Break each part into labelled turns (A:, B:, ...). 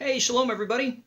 A: Hey, shalom, everybody.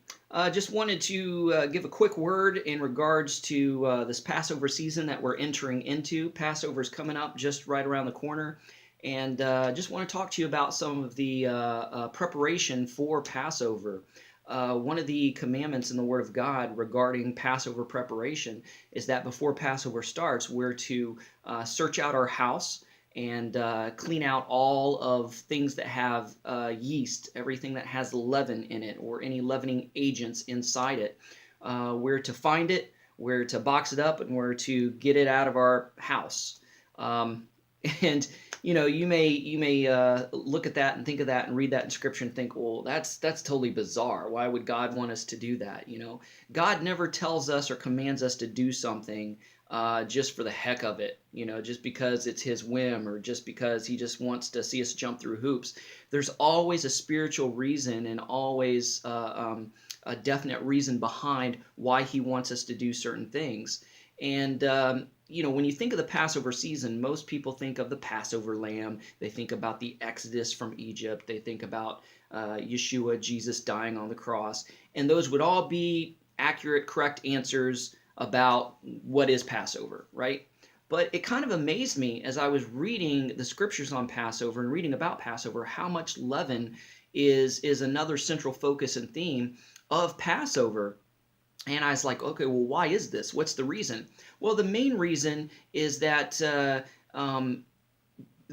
A: Just wanted to give a quick word in regards to this Passover season that we're entering into. Passover's coming up just right around the corner, and just want to talk to you about some of the preparation for Passover. One of the commandments in the Word of God regarding Passover preparation is that before Passover starts, we're to search out our house and clean out all of things that have yeast, everything that has leaven in it or any leavening agents inside it. Where to find it, where to box it up, and where to get it out of our house. Um, and you may look at that and think of that and read that in scripture and think, well, that's totally bizarre. Why would God want us to do that? God never tells us or commands us to do something just for the heck of it, just because it's his whim or just because he just wants to see us jump through hoops. There's always a spiritual reason and always a definite reason behind why he wants us to do certain things. And when you think of the Passover season, most people think of the Passover lamb. They think about the Exodus from Egypt. They think about Yeshua, Jesus dying on the cross. And those would all be accurate, correct answers about what is Passover, right? But it kind of amazed me as I was reading the scriptures on Passover and reading about Passover, how much leaven is another central focus and theme of Passover. And I was like, okay, well, why is this? What's the reason? Well, the main reason is that the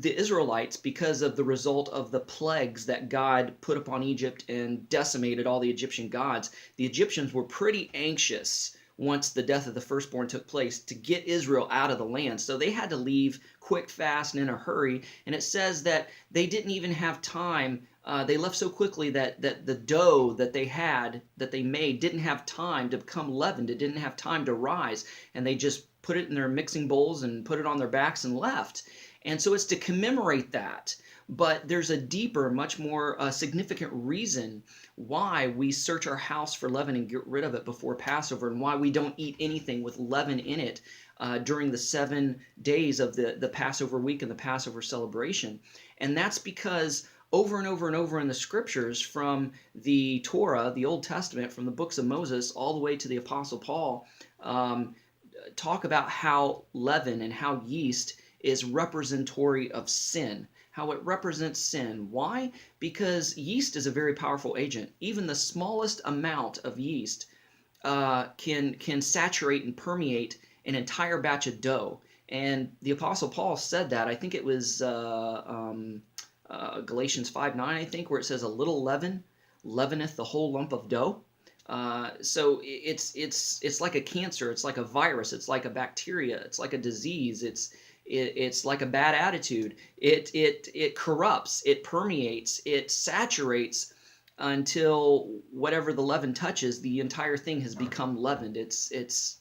A: Israelites, because of the result of the plagues that God put upon Egypt and decimated all the Egyptian gods, the Egyptians were pretty anxious once the death of the firstborn took place to get Israel out of the land. So they had to leave quick, fast, and in a hurry. And it says that they didn't even have time. They left so quickly that the dough that they had, that they made, didn't have time to become leavened. It didn't have time to rise. And they just put it in their mixing bowls and put it on their backs and left. And so it's to commemorate that. But there's a deeper, much more significant reason why we search our house for leaven and get rid of it before Passover, and why we don't eat anything with leaven in it during the 7 days of the Passover week and the Passover celebration. And that's because over and over and over in the scriptures, from the Torah, the Old Testament, from the books of Moses all the way to the Apostle Paul, talk about how leaven and how yeast is representatory of sin, how it represents sin. Why? Because yeast is a very powerful agent. Even the smallest amount of yeast can saturate and permeate an entire batch of dough. And the Apostle Paul said that. I think it was Galatians 5:9, I think, where it says, "A little leaven leaveneth the whole lump of dough." So it's like a cancer. It's like a virus. It's like a bacteria. It's like a disease. It's like a bad attitude. It corrupts, it permeates, it saturates until whatever the leaven touches, the entire thing has become leavened. It's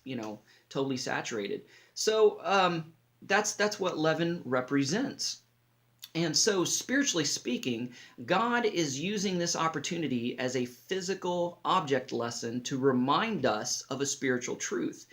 A: totally saturated. So that's what leaven represents. And so, spiritually speaking, God is using this opportunity as a physical object lesson to remind us of a spiritual truth.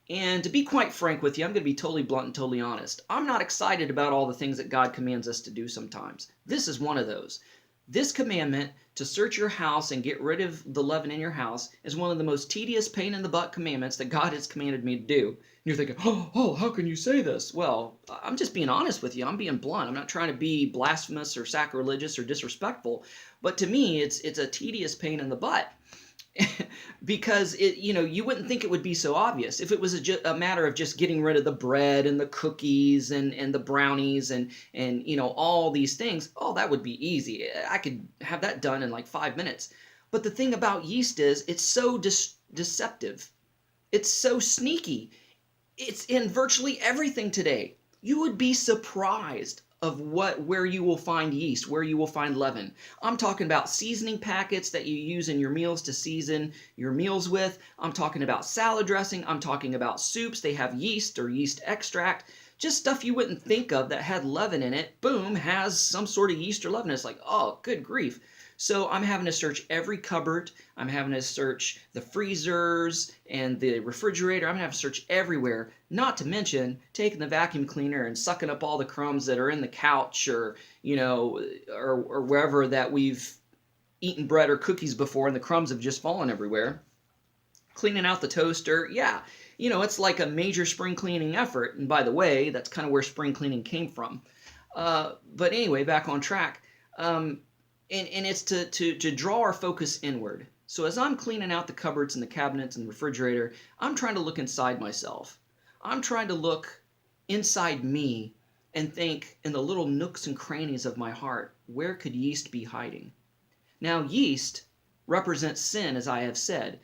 A: And to be quite frank with you, I'm going to be totally blunt and totally honest. I'm not excited about all the things that God commands us to do sometimes. This is one of those. This commandment to search your house and get rid of the leaven in your house is one of the most tedious, pain in the butt commandments that God has commanded me to do. And you're thinking, oh, how can you say this? Well, I'm just being honest with you. I'm being blunt. I'm not trying to be blasphemous or sacrilegious or disrespectful. But to me, it's a tedious pain in the butt. Because you wouldn't think it would be so obvious if it was a matter of just getting rid of the bread and the cookies and the brownies and all these things. Oh, that would be easy. I could have that done in like 5 minutes. But the thing about yeast is it's so deceptive. It's so sneaky. It's in virtually everything today. You would be surprised of where you will find yeast, where you will find leaven. I'm talking about seasoning packets that you use in your meals to season your meals with. I'm talking about salad dressing. I'm talking about soups. They have yeast or yeast extract. Just stuff you wouldn't think of that had leaven in it, boom, has some sort of yeast or leaven. It's like, oh, good grief. So I'm having to search every cupboard. I'm having to search the freezers and the refrigerator. I'm going to have to search everywhere, not to mention taking the vacuum cleaner and sucking up all the crumbs that are in the couch or, or wherever that we've eaten bread or cookies before and the crumbs have just fallen everywhere. Cleaning out the toaster, yeah, it's like a major spring cleaning effort. And by the way, that's kind of where spring cleaning came from. But anyway, back on track. And it's to draw our focus inward. So as I'm cleaning out the cupboards and the cabinets and the refrigerator, I'm trying to look inside myself. I'm trying to look inside me and think in the little nooks and crannies of my heart, where could yeast be hiding? Now, yeast represents sin, as I have said.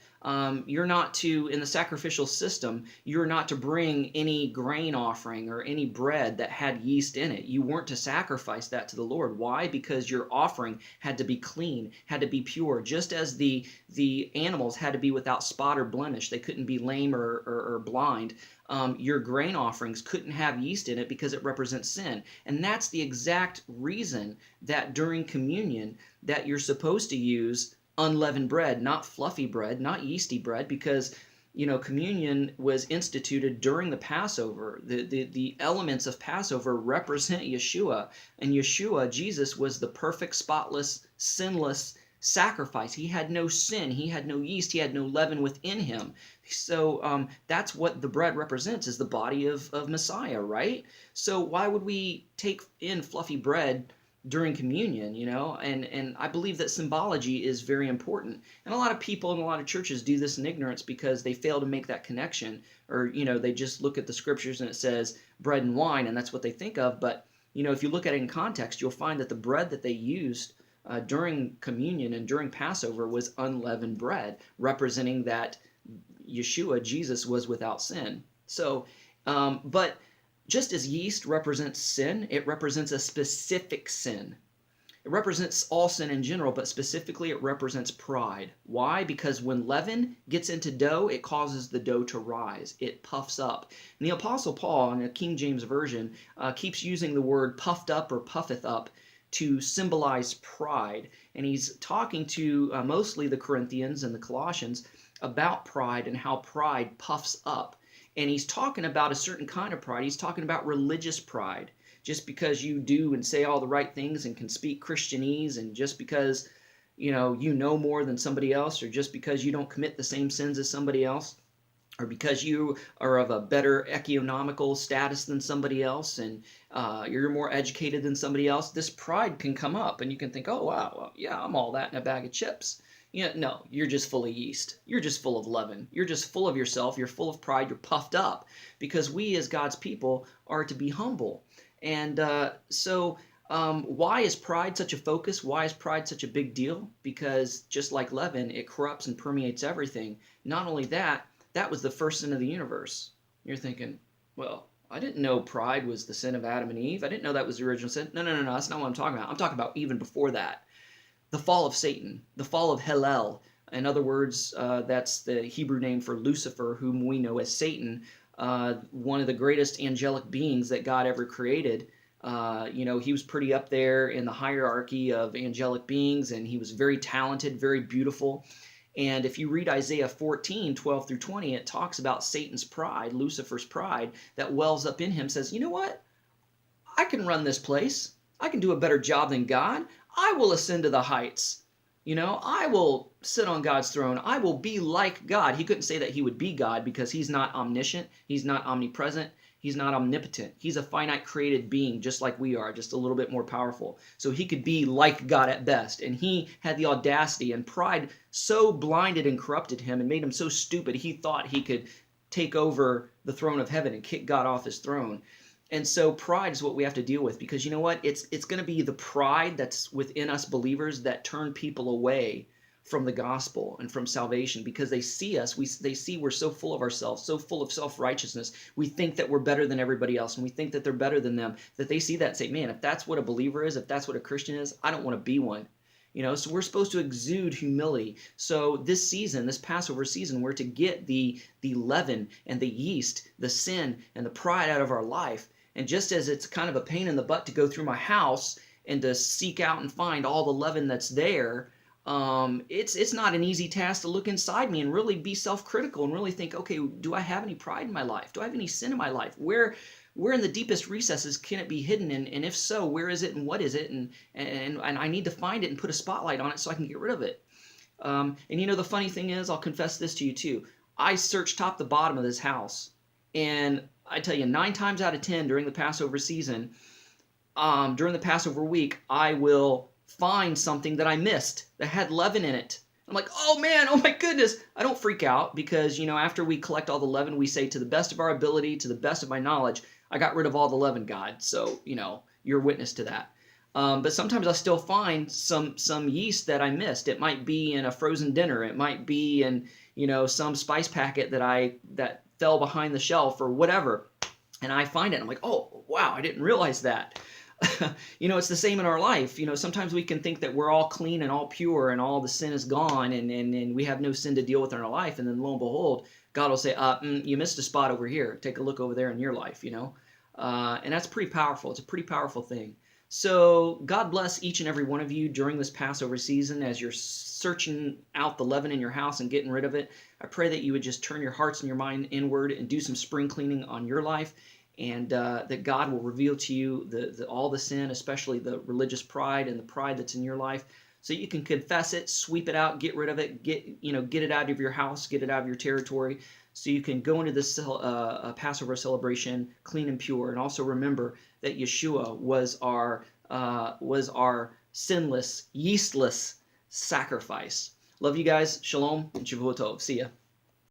A: You're not to, in the sacrificial system, you're not to bring any grain offering or any bread that had yeast in it. You weren't to sacrifice that to the Lord. Why? Because your offering had to be clean, had to be pure, just as the animals had to be without spot or blemish. They couldn't be lame or blind. Your grain offerings couldn't have yeast in it because it represents sin. And that's the exact reason that during communion that you're supposed to use unleavened bread, not fluffy bread, not yeasty bread, because communion was instituted during the Passover. The elements of Passover represent Yeshua, and Yeshua, Jesus, was the perfect, spotless, sinless sacrifice. He had no sin, he had no yeast, he had no leaven within him. So that's what the bread represents, is the body of Messiah, right? So why would we take in fluffy bread during communion, and I believe that symbology is very important. And a lot of people in a lot of churches do this in ignorance because they fail to make that connection, or they just look at the scriptures and it says bread and wine and that's what they think of. But if you look at it in context, you'll find that the bread that they used during communion and during Passover was unleavened bread, representing that Yeshua, Jesus, was without sin. So but just as yeast represents sin, it represents a specific sin. It represents all sin in general, but specifically it represents pride. Why? Because when leaven gets into dough, it causes the dough to rise. It puffs up. And the Apostle Paul, in the King James Version, keeps using the word puffed up or puffeth up to symbolize pride. And he's talking to mostly the Corinthians and the Colossians about pride and how pride puffs up. And he's talking about a certain kind of pride. He's talking about religious pride. Just because you do and say all the right things and can speak Christianese, and just because you know more than somebody else, or just because you don't commit the same sins as somebody else, or because you are of a better economical status than somebody else, and you're more educated than somebody else, this pride can come up and you can think, oh wow, well, yeah, I'm all that in a bag of chips. No, you're just full of yeast. You're just full of leaven. You're just full of yourself. You're full of pride. You're puffed up, because we as God's people are to be humble. And so why is pride such a focus? Why is pride such a big deal? Because just like leaven, it corrupts and permeates everything. Not only that, that was the first sin of the universe. You're thinking, well, I didn't know pride was the sin of Adam and Eve. I didn't know that was the original sin. No, that's not what I'm talking about. I'm talking about even before that. The fall of Satan, the fall of Hillel. In other words, that's the Hebrew name for Lucifer, whom we know as Satan, one of the greatest angelic beings that God ever created. He was pretty up there in the hierarchy of angelic beings, and he was very talented, very beautiful. And if you read Isaiah 14, 12 through 20, it talks about Satan's pride, Lucifer's pride, that wells up in him, says, you know what? I can run this place. I can do a better job than God. I will ascend to the heights. I will sit on God's throne. I will be like God. He couldn't say that he would be God because he's not omniscient. He's not omnipresent. He's not omnipotent. He's a finite created being just like we are, just a little bit more powerful. So he could be like God at best. And he had the audacity, and pride so blinded and corrupted him and made him so stupid he thought he could take over the throne of heaven and kick God off his throne. And so pride is what we have to deal with, because you know what? It's going to be the pride that's within us believers that turn people away from the gospel and from salvation, because they see us, they see we're so full of ourselves, so full of self-righteousness. We think that we're better than everybody else, and we think that they're better than them, that they see that and say, man, if that's what a believer is, if that's what a Christian is, I don't want to be one. So we're supposed to exude humility. So this season, this Passover season, we're to get the leaven and the yeast, the sin and the pride out of our life. And just as it's kind of a pain in the butt to go through my house and to seek out and find all the leaven that's there, it's not an easy task to look inside me and really be self-critical and really think, okay, do I have any pride in my life? Do I have any sin in my life? Where where in the deepest recesses can it be hidden? And if so, where is it and what is it? And I need to find it and put a spotlight on it so I can get rid of it. And the funny thing is, I'll confess this to you too. I searched top to bottom of this house, and I tell you, 9 times out of 10 during the Passover season, during the Passover week, I will find something that I missed that had leaven in it. I'm like, oh man, oh my goodness. I don't freak out because, after we collect all the leaven, we say, to the best of our ability, to the best of my knowledge, I got rid of all the leaven, God. So, you're witness to that. But sometimes I still find some yeast that I missed. It might be in a frozen dinner. It might be in, some spice packet that fell behind the shelf or whatever. And I find it. And I'm like, oh, wow, I didn't realize that. It's the same in our life. Sometimes we can think that we're all clean and all pure and all the sin is gone and we have no sin to deal with in our life. And then lo and behold, God will say, you missed a spot over here. Take a look over there in your life, and that's pretty powerful. It's a pretty powerful thing. So God bless each and every one of you during this Passover season as you're searching out the leaven in your house and getting rid of it. I pray that you would just turn your hearts and your mind inward and do some spring cleaning on your life, and that God will reveal to you all the sin, especially the religious pride and the pride that's in your life, so you can confess it, sweep it out, get rid of it, get it out of your house, get it out of your territory, so you can go into this Passover celebration clean and pure. And also remember that Yeshua was our sinless, yeastless sacrifice. Love you guys. Shalom and Shavua Tov. See ya.